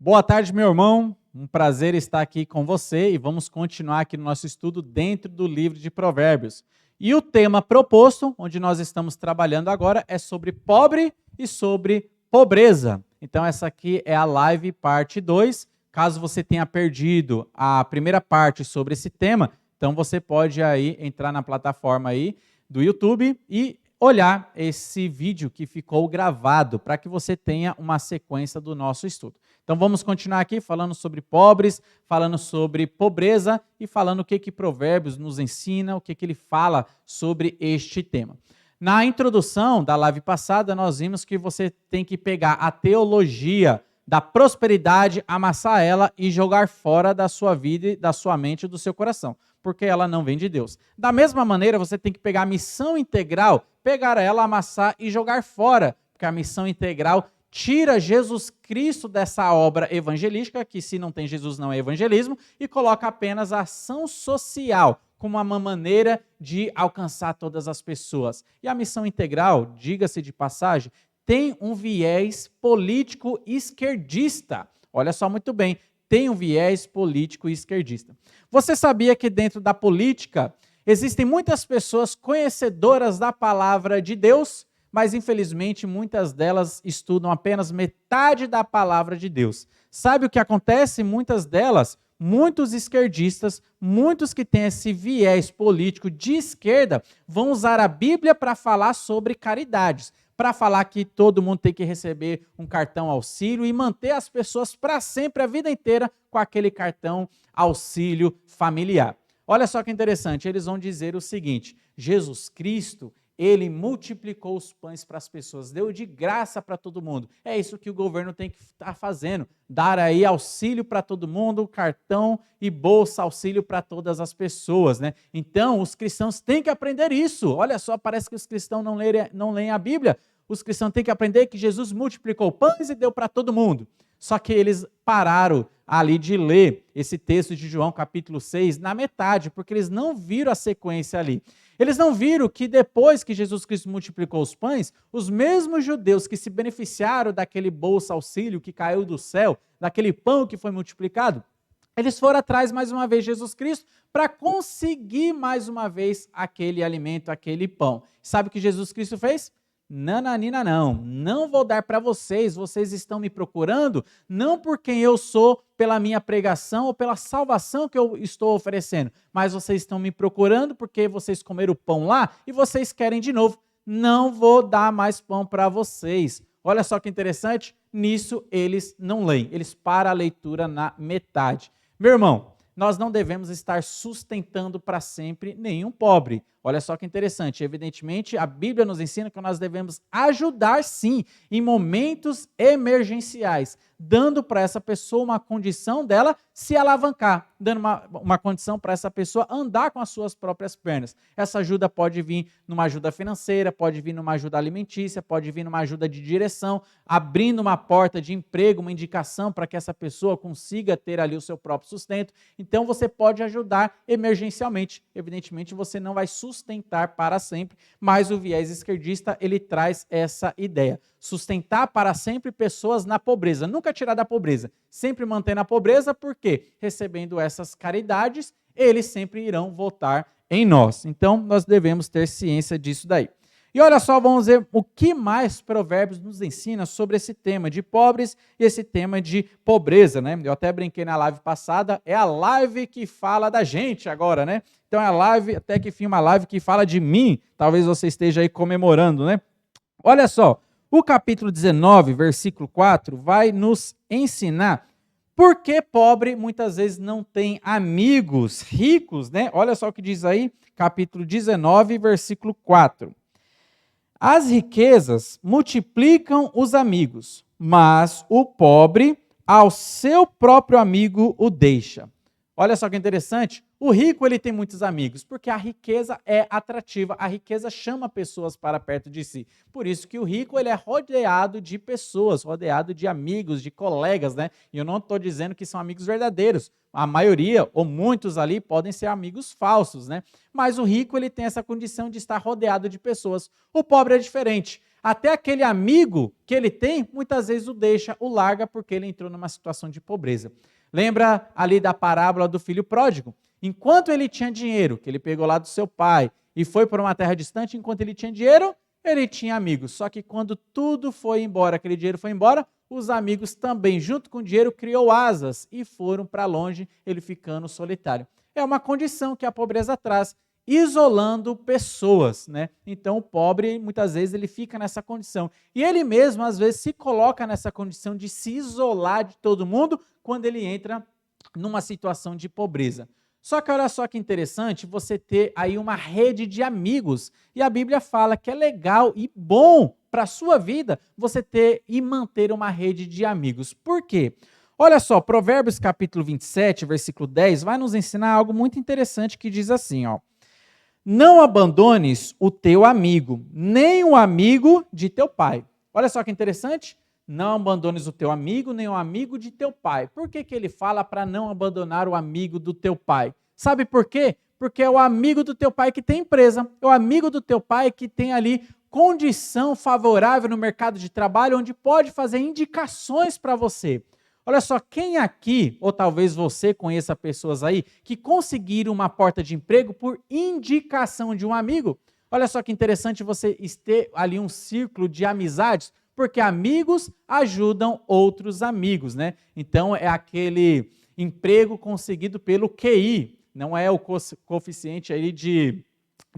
Boa tarde, meu irmão. Um prazer estar aqui com você e vamos continuar aqui no nosso estudo dentro do livro de Provérbios. E o tema proposto, onde nós estamos trabalhando agora, é sobre pobre e sobre pobreza. Então, essa aqui é a live parte 2. Caso você tenha perdido a primeira parte sobre esse tema, então você pode aí entrar na plataforma aí do YouTube e olhar esse vídeo que ficou gravado para que você tenha uma sequência do nosso estudo. Então vamos continuar aqui falando sobre pobres, falando sobre pobreza e falando o que Provérbios nos ensina, o que ele fala sobre este tema. Na introdução da live passada, nós vimos que você tem que pegar a teologia da prosperidade, amassar ela e jogar fora da sua vida, da sua mente e do seu coração, porque ela não vem de Deus. Da mesma maneira, você tem que pegar a missão integral, pegar ela, amassar e jogar fora, porque a missão integral tira Jesus Cristo dessa obra evangelística, que se não tem Jesus não é evangelismo, e coloca apenas a ação social como uma maneira de alcançar todas as pessoas. E a missão integral, diga-se de passagem, tem um viés político esquerdista. Olha só muito bem, tem um viés político esquerdista. Você sabia que dentro da política existem muitas pessoas conhecedoras da palavra de Deus, mas infelizmente muitas delas estudam apenas metade da palavra de Deus. Sabe o que acontece? Muitas delas, muitos esquerdistas, muitos que têm esse viés político de esquerda, vão usar a Bíblia para falar sobre caridades, para falar que todo mundo tem que receber um cartão auxílio e manter as pessoas para sempre, a vida inteira, com aquele cartão auxílio familiar. Olha só que interessante, eles vão dizer o seguinte: Jesus Cristo, ele multiplicou os pães para as pessoas, deu de graça para todo mundo. É isso que o governo tem que estar fazendo, dar aí auxílio para todo mundo, cartão e bolsa auxílio para todas as pessoas, né? Então, os cristãos têm que aprender isso. Olha só, parece que os cristãos não leem a Bíblia. Os cristãos têm que aprender que Jesus multiplicou pães e deu para todo mundo. Só que eles pararam ali de ler esse texto de João capítulo 6 na metade, porque eles não viram a sequência ali. Eles não viram que depois que Jesus Cristo multiplicou os pães, os mesmos judeus que se beneficiaram daquele bolsa auxílio que caiu do céu, daquele pão que foi multiplicado, eles foram atrás mais uma vez de Jesus Cristo para conseguir mais uma vez aquele alimento, aquele pão. Sabe o que Jesus Cristo fez? Nananina não vou dar para vocês, vocês estão me procurando, não por quem eu sou, pela minha pregação ou pela salvação que eu estou oferecendo, mas vocês estão me procurando porque vocês comeram pão lá e vocês querem de novo. Não vou dar mais pão para vocês. Olha só que interessante, nisso eles não leem, eles param a leitura na metade. Meu irmão, nós não devemos estar sustentando para sempre nenhum pobre. Olha só que interessante, evidentemente a Bíblia nos ensina que nós devemos ajudar sim, em momentos emergenciais, dando para essa pessoa uma condição dela se alavancar, dando uma condição para essa pessoa andar com as suas próprias pernas. Essa ajuda pode vir numa ajuda financeira, pode vir numa ajuda alimentícia, pode vir numa ajuda de direção, abrindo uma porta de emprego, uma indicação para que essa pessoa consiga ter ali o seu próprio sustento. Então você pode ajudar emergencialmente. Evidentemente você não vai sustentar para sempre, mas o viés esquerdista ele traz essa ideia. Sustentar para sempre pessoas na pobreza, nunca tirar da pobreza, sempre manter na pobreza, porque recebendo essas caridades, eles sempre irão votar em nós. Então, nós devemos ter ciência disso daí. E olha só, vamos ver o que mais Provérbios nos ensina sobre esse tema de pobres e esse tema de pobreza, né? Eu até brinquei na live passada, é a live que fala da gente agora, né? Então é a live, até que enfim, uma live que fala de mim, talvez você esteja aí comemorando, né? Olha só, o capítulo 19, versículo 4, vai nos ensinar por que pobre muitas vezes não tem amigos ricos, né? Olha só o que diz aí, capítulo 19, versículo 4. As riquezas multiplicam os amigos, mas o pobre ao seu próprio amigo o deixa. Olha só que interessante, o rico ele tem muitos amigos, porque a riqueza é atrativa, a riqueza chama pessoas para perto de si. Por isso que o rico ele é rodeado de pessoas, rodeado de amigos, de colegas, né? E eu não estou dizendo que são amigos verdadeiros. A maioria, ou muitos ali, podem ser amigos falsos, né? Mas o rico ele tem essa condição de estar rodeado de pessoas. O pobre é diferente. Até aquele amigo que ele tem, muitas vezes o deixa, o larga, porque ele entrou numa situação de pobreza. Lembra ali da parábola do filho pródigo? Enquanto ele tinha dinheiro, que ele pegou lá do seu pai e foi para uma terra distante, enquanto ele tinha dinheiro, ele tinha amigos. Só que quando tudo foi embora, aquele dinheiro foi embora, os amigos também, junto com o dinheiro, criou asas e foram para longe, ele ficando solitário. É uma condição que a pobreza traz, isolando pessoas, né? Então o pobre, muitas vezes, ele fica nessa condição. E ele mesmo, às vezes, se coloca nessa condição de se isolar de todo mundo quando ele entra numa situação de pobreza. Só que olha só que interessante você ter aí uma rede de amigos. E a Bíblia fala que é legal e bom para a sua vida você ter e manter uma rede de amigos. Por quê? Olha só, Provérbios capítulo 27, versículo 10, vai nos ensinar algo muito interessante que diz assim, ó. Não abandones o teu amigo, nem o amigo de teu pai. Olha só que interessante. Não abandones o teu amigo, nem o amigo de teu pai. Por que ele fala para não abandonar o amigo do teu pai? Sabe por quê? Porque é o amigo do teu pai que tem empresa, é o amigo do teu pai que tem ali condição favorável no mercado de trabalho, onde pode fazer indicações para você. Olha só, quem aqui, ou talvez você conheça pessoas aí, que conseguiram uma porta de emprego por indicação de um amigo? Olha só que interessante você ter ali um círculo de amizades, porque amigos ajudam outros amigos, né? Então é aquele emprego conseguido pelo QI, não é o coeficiente aí de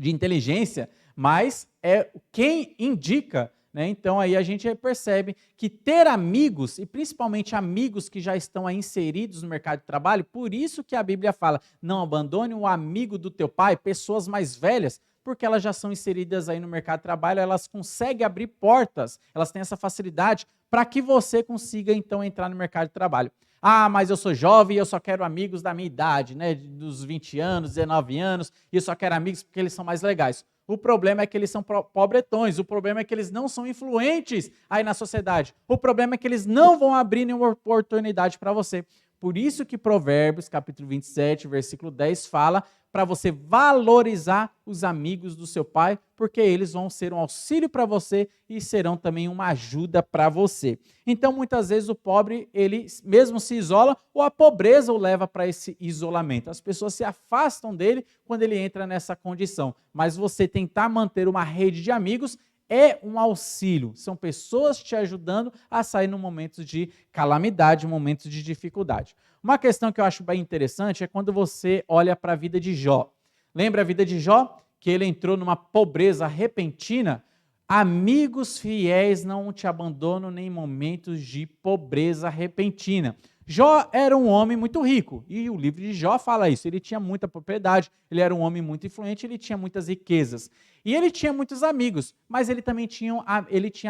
inteligência, mas é quem indica, né? Então aí a gente percebe que ter amigos, e principalmente amigos que já estão aí inseridos no mercado de trabalho, por isso que a Bíblia fala, não abandone o amigo do teu pai, pessoas mais velhas, porque elas já são inseridas aí no mercado de trabalho, elas conseguem abrir portas, elas têm essa facilidade para que você consiga, então, entrar no mercado de trabalho. Ah, mas eu sou jovem e eu só quero amigos da minha idade, né, dos 20 anos, 19 anos, e eu só quero amigos porque eles são mais legais. O problema é que eles são pobretões, o problema é que eles não são influentes aí na sociedade, o problema é que eles não vão abrir nenhuma oportunidade para você. Por isso que Provérbios, capítulo 27, versículo 10, fala para você valorizar os amigos do seu pai, porque eles vão ser um auxílio para você e serão também uma ajuda para você. Então, muitas vezes, o pobre, ele mesmo se isola, ou a pobreza o leva para esse isolamento. As pessoas se afastam dele quando ele entra nessa condição. Mas você tentar manter uma rede de amigos é um auxílio, são pessoas te ajudando a sair no momentos de calamidade, momentos de dificuldade. Uma questão que eu acho bem interessante é quando você olha para a vida de Jó. Lembra a vida de Jó? Que ele entrou numa pobreza repentina? Amigos fiéis não te abandonam nem em momentos de pobreza repentina. Jó era um homem muito rico, e o livro de Jó fala isso, ele tinha muita propriedade, ele era um homem muito influente, ele tinha muitas riquezas. E ele tinha muitos amigos, mas ele também tinha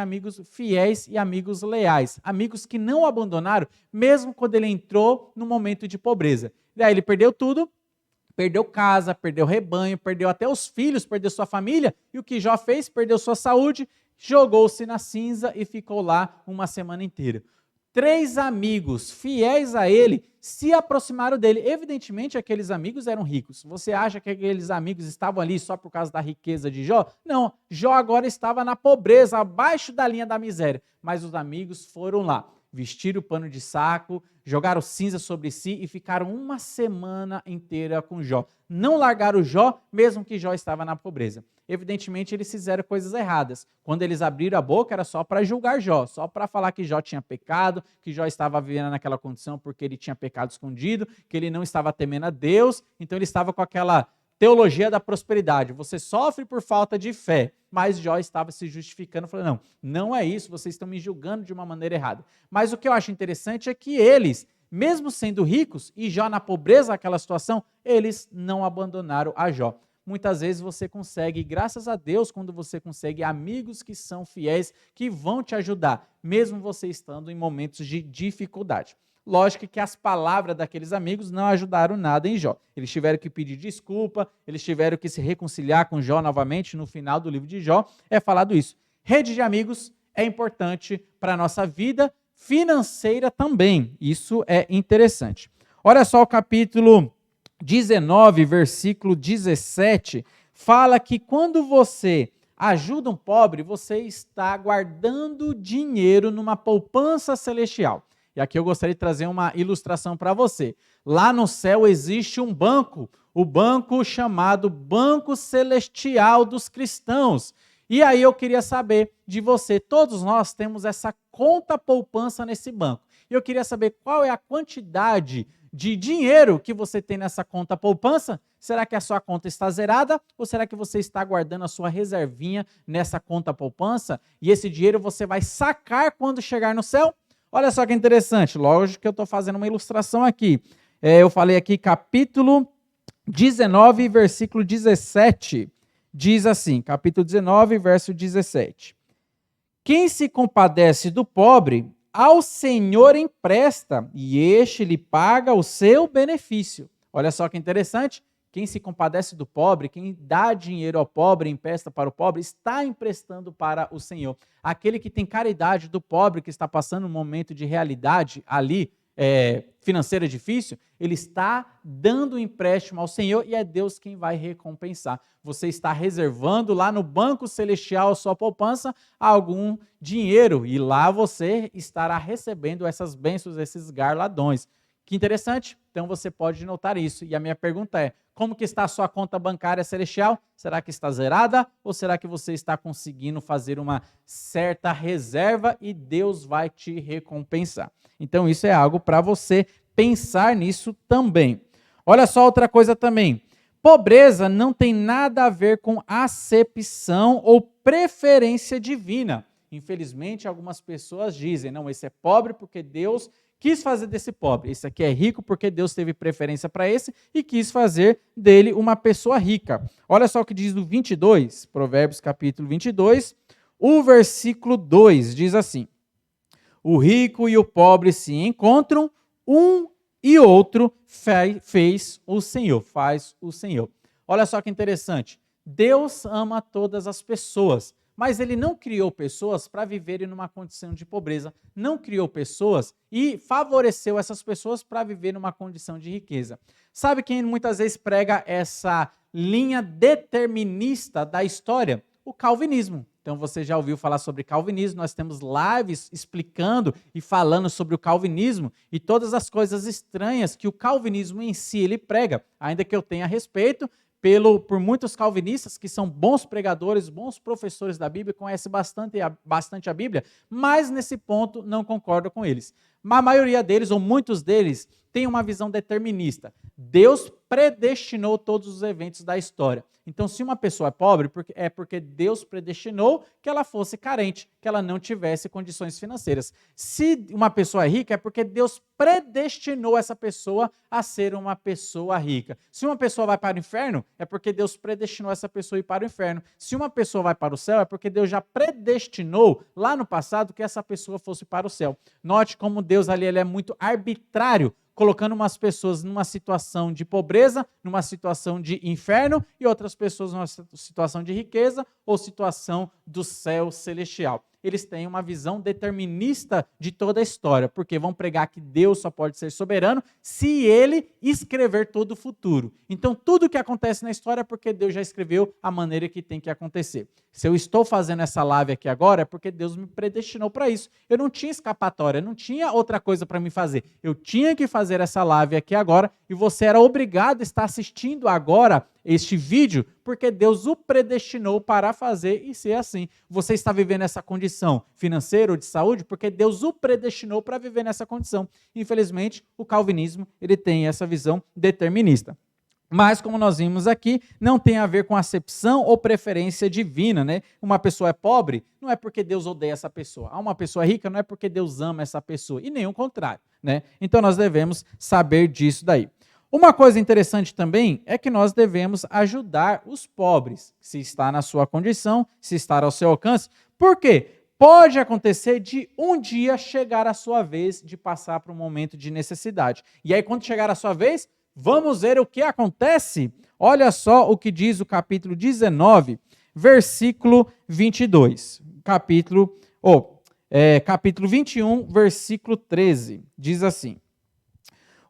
amigos fiéis e amigos leais, amigos que não o abandonaram, mesmo quando ele entrou no momento de pobreza. E aí ele perdeu tudo, perdeu casa, perdeu rebanho, perdeu até os filhos, perdeu sua família, e o que Jó fez? Perdeu sua saúde, jogou-se na cinza e ficou lá uma semana inteira. 3 amigos fiéis a ele se aproximaram dele. Evidentemente, aqueles amigos eram ricos. Você acha que aqueles amigos estavam ali só por causa da riqueza de Jó? Não, Jó agora estava na pobreza, abaixo da linha da miséria. Mas os amigos foram lá, vestiram o pano de saco, jogaram cinza sobre si e ficaram uma semana inteira com Jó. Não largaram Jó, mesmo que Jó estava na pobreza. Evidentemente, eles fizeram coisas erradas. Quando eles abriram a boca, era só para julgar Jó, só para falar que Jó tinha pecado, que Jó estava vivendo naquela condição porque ele tinha pecado escondido, que ele não estava temendo a Deus, então ele estava com aquela teologia da prosperidade. Você sofre por falta de fé, mas Jó estava se justificando, falando, não é isso, vocês estão me julgando de uma maneira errada. Mas o que eu acho interessante é que eles, mesmo sendo ricos, e Jó na pobreza, aquela situação, eles não abandonaram a Jó. Muitas vezes você consegue, graças a Deus, quando você consegue amigos que são fiéis, que vão te ajudar, mesmo você estando em momentos de dificuldade. Lógico que as palavras daqueles amigos não ajudaram nada em Jó. Eles tiveram que pedir desculpa, eles tiveram que se reconciliar com Jó novamente no final do livro de Jó. É falado isso. Rede de amigos é importante para a nossa vida financeira também. Isso é interessante. Olha só o capítulo 19, versículo 17, fala que quando você ajuda um pobre, você está guardando dinheiro numa poupança celestial. E aqui eu gostaria de trazer uma ilustração para você. Lá no céu existe um banco, o banco chamado Banco Celestial dos Cristãos. E aí eu queria saber de você, todos nós temos essa conta poupança nesse banco. E eu queria saber qual é a quantidade de dinheiro que você tem nessa conta poupança. Será que a sua conta está zerada ou será que você está guardando a sua reservinha nessa conta poupança e esse dinheiro você vai sacar quando chegar no céu? Olha só que interessante, lógico que eu estou fazendo uma ilustração aqui. Eu falei aqui capítulo 19, versículo 17. Diz assim, capítulo 19, verso 17. Quem se compadece do pobre, ao Senhor empresta, e este lhe paga o seu benefício. Olha só que interessante. Quem se compadece do pobre, quem dá dinheiro ao pobre, empresta para o pobre, está emprestando para o Senhor. Aquele que tem caridade do pobre, que está passando um momento de realidade ali, financeira difícil, ele está dando um empréstimo ao Senhor e é Deus quem vai recompensar. Você está reservando lá no banco celestial a sua poupança algum dinheiro e lá você estará recebendo essas bênçãos, esses galardões. Que interessante, então você pode notar isso. E a minha pergunta é, como que está a sua conta bancária celestial? Será que está zerada ou será que você está conseguindo fazer uma certa reserva e Deus vai te recompensar? Então isso é algo para você pensar nisso também. Olha só outra coisa também. Pobreza não tem nada a ver com acepção ou preferência divina. Infelizmente, algumas pessoas dizem, não, esse é pobre porque Deus quis fazer desse pobre. Esse aqui é rico porque Deus teve preferência para esse e quis fazer dele uma pessoa rica. Olha só o que diz no 22, Provérbios capítulo 22, o versículo 2 diz assim: o rico e o pobre se encontram, um e outro faz o Senhor. Olha só que interessante. Deus ama todas as pessoas, mas ele não criou pessoas para viverem numa condição de pobreza. Não criou pessoas e favoreceu essas pessoas para viver numa condição de riqueza. Sabe quem muitas vezes prega essa linha determinista da história? O calvinismo. Então você já ouviu falar sobre calvinismo, nós temos lives explicando e falando sobre o calvinismo e todas as coisas estranhas que o calvinismo em si ele prega, ainda que eu tenha respeito por muitos calvinistas que são bons pregadores, bons professores da Bíblia, conhecem bastante a Bíblia, mas nesse ponto não concordo com eles. A maioria deles, ou muitos deles, tem uma visão determinista. Deus predestinou todos os eventos da história. Então, se uma pessoa é pobre, é porque Deus predestinou que ela fosse carente, que ela não tivesse condições financeiras. Se uma pessoa é rica, é porque Deus predestinou essa pessoa a ser uma pessoa rica. Se uma pessoa vai para o inferno, é porque Deus predestinou essa pessoa a ir para o inferno. Se uma pessoa vai para o céu, é porque Deus já predestinou lá no passado que essa pessoa fosse para o céu. Note como Deus ali ele é muito arbitrário, colocando umas pessoas numa situação de pobreza, numa situação de inferno, e outras pessoas numa situação de riqueza ou situação do céu celestial. Eles têm uma visão determinista de toda a história, porque vão pregar que Deus só pode ser soberano se ele escrever todo o futuro. Então, tudo que acontece na história é porque Deus já escreveu a maneira que tem que acontecer. Se eu estou fazendo essa live aqui agora, é porque Deus me predestinou para isso. Eu não tinha escapatória, não tinha outra coisa para me fazer. Eu tinha que fazer essa live aqui agora e você era obrigado a estar assistindo agora este vídeo, porque Deus o predestinou para fazer e ser assim. Você está vivendo essa condição financeira ou de saúde porque Deus o predestinou para viver nessa condição. Infelizmente, o calvinismo ele tem essa visão determinista. Mas, como nós vimos aqui, não tem a ver com acepção ou preferência divina, né? Uma pessoa é pobre, não é porque Deus odeia essa pessoa. Uma pessoa rica, não é porque Deus ama essa pessoa. E nem o contrário, né? Então, nós devemos saber disso daí. Uma coisa interessante também é que nós devemos ajudar os pobres, se está na sua condição, se está ao seu alcance. Por quê? Pode acontecer de um dia chegar a sua vez de passar por um momento de necessidade. E aí, quando chegar a sua vez, vamos ver o que acontece. Olha só o que diz o capítulo 19, versículo 22. Capítulo 21, versículo 13. Diz assim: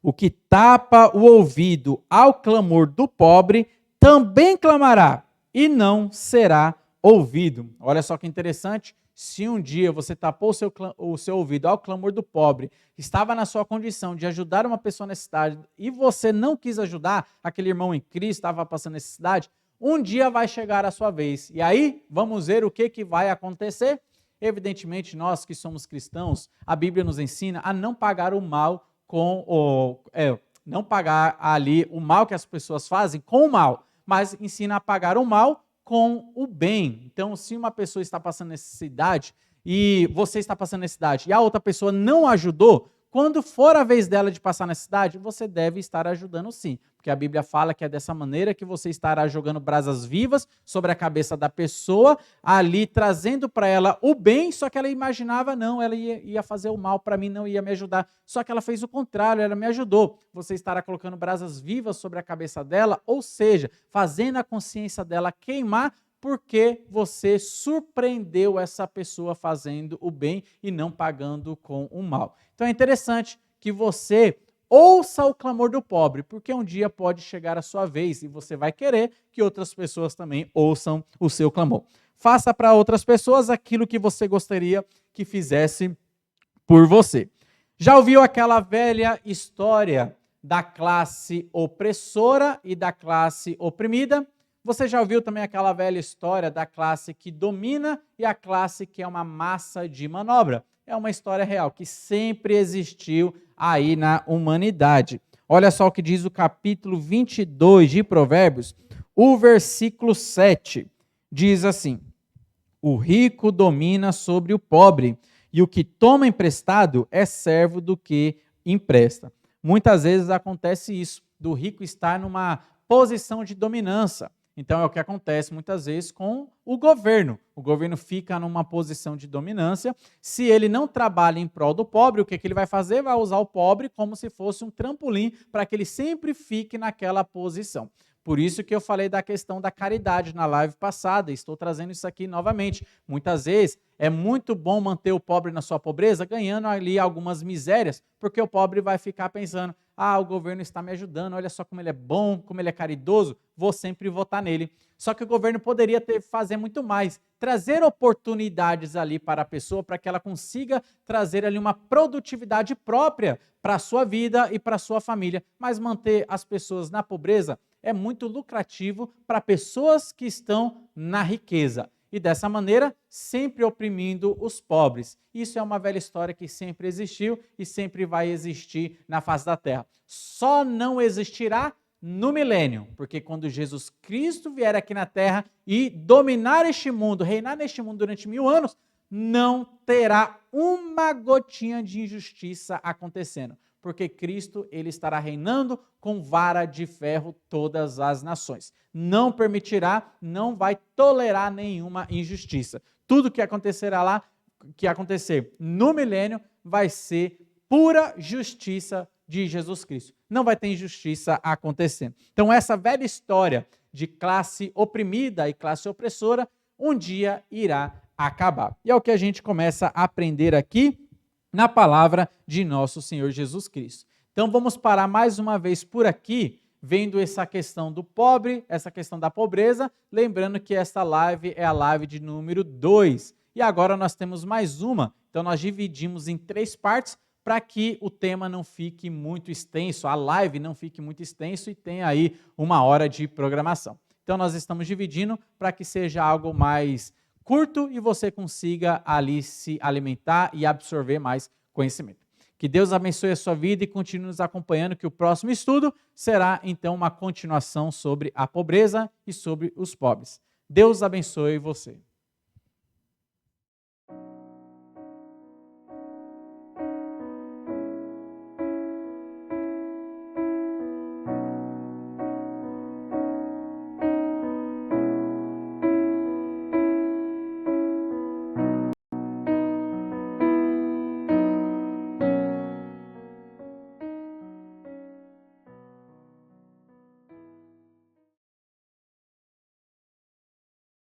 o que tapa o ouvido ao clamor do pobre, também clamará, e não será ouvido. Olha só que interessante, se um dia você tapou o seu ouvido ao clamor do pobre, estava na sua condição de ajudar uma pessoa necessitada e você não quis ajudar aquele irmão em Cristo, estava passando necessidade, um dia vai chegar a sua vez. E aí, vamos ver o que vai acontecer. Evidentemente, nós que somos cristãos, a Bíblia nos ensina a não pagar o mal não pagar ali o mal que as pessoas fazem com o mal, mas ensina a pagar o mal com o bem. Então, se uma pessoa está passando necessidade e você está passando necessidade e a outra pessoa não ajudou, quando for a vez dela de passar necessidade, você deve estar ajudando sim, porque a Bíblia fala que é dessa maneira que você estará jogando brasas vivas sobre a cabeça da pessoa, ali trazendo para ela o bem, só que ela imaginava, não, ela ia fazer o mal para mim, não ia me ajudar, só que ela fez o contrário, ela me ajudou. Você estará colocando brasas vivas sobre a cabeça dela, ou seja, fazendo a consciência dela queimar, porque você surpreendeu essa pessoa fazendo o bem e não pagando com o mal. Então é interessante que você ouça o clamor do pobre, porque um dia pode chegar a sua vez e você vai querer que outras pessoas também ouçam o seu clamor. Faça para outras pessoas aquilo que você gostaria que fizesse por você. Já ouviu aquela velha história da classe opressora e da classe oprimida? Você já ouviu também aquela velha história da classe que domina e a classe que é uma massa de manobra? É uma história real que sempre existiu aí na humanidade. Olha só o que diz o capítulo 22 de Provérbios, o versículo 7. Diz assim: o rico domina sobre o pobre, e o que toma emprestado é servo do que empresta. Muitas vezes acontece isso, do rico estar numa posição de dominância. Então é o que acontece muitas vezes com o governo. O governo fica numa posição de dominância. Se ele não trabalha em prol do pobre, o que ele vai fazer? Vai usar o pobre como se fosse um trampolim para que ele sempre fique naquela posição. Por isso que eu falei da questão da caridade na live passada, estou trazendo isso aqui novamente. Muitas vezes é muito bom manter o pobre na sua pobreza, ganhando ali algumas misérias, porque o pobre vai ficar pensando, o governo está me ajudando, olha só como ele é bom, como ele é caridoso, vou sempre votar nele. Só que o governo poderia fazer muito mais, trazer oportunidades ali para a pessoa, para que ela consiga trazer ali uma produtividade própria para a sua vida e para a sua família. Mas manter as pessoas na pobreza é muito lucrativo para pessoas que estão na riqueza. E dessa maneira, sempre oprimindo os pobres. Isso é uma velha história que sempre existiu e sempre vai existir na face da terra. Só não existirá no milênio, porque quando Jesus Cristo vier aqui na terra e dominar este mundo, reinar neste mundo durante 1000 anos, não terá uma gotinha de injustiça acontecendo, porque Cristo ele estará reinando com vara de ferro todas as nações. Não permitirá, não vai tolerar nenhuma injustiça. Tudo que acontecerá lá, que acontecer no milênio, vai ser pura justiça de Jesus Cristo. Não vai ter injustiça acontecendo. Então essa velha história de classe oprimida e classe opressora, um dia irá acabar. E é o que a gente começa a aprender aqui na palavra de nosso Senhor Jesus Cristo. Então vamos parar mais uma vez por aqui, vendo essa questão do pobre, essa questão da pobreza, lembrando que esta live é a live de número 2. E agora nós temos mais uma, então nós dividimos em 3 partes, para que o tema não fique muito extenso, a live não fique muito extenso e tenha aí 1 hora de programação. Então nós estamos dividindo para que seja algo mais curto e você consiga ali se alimentar e absorver mais conhecimento. Que Deus abençoe a sua vida e continue nos acompanhando, que o próximo estudo será então uma continuação sobre a pobreza e sobre os pobres. Deus abençoe você.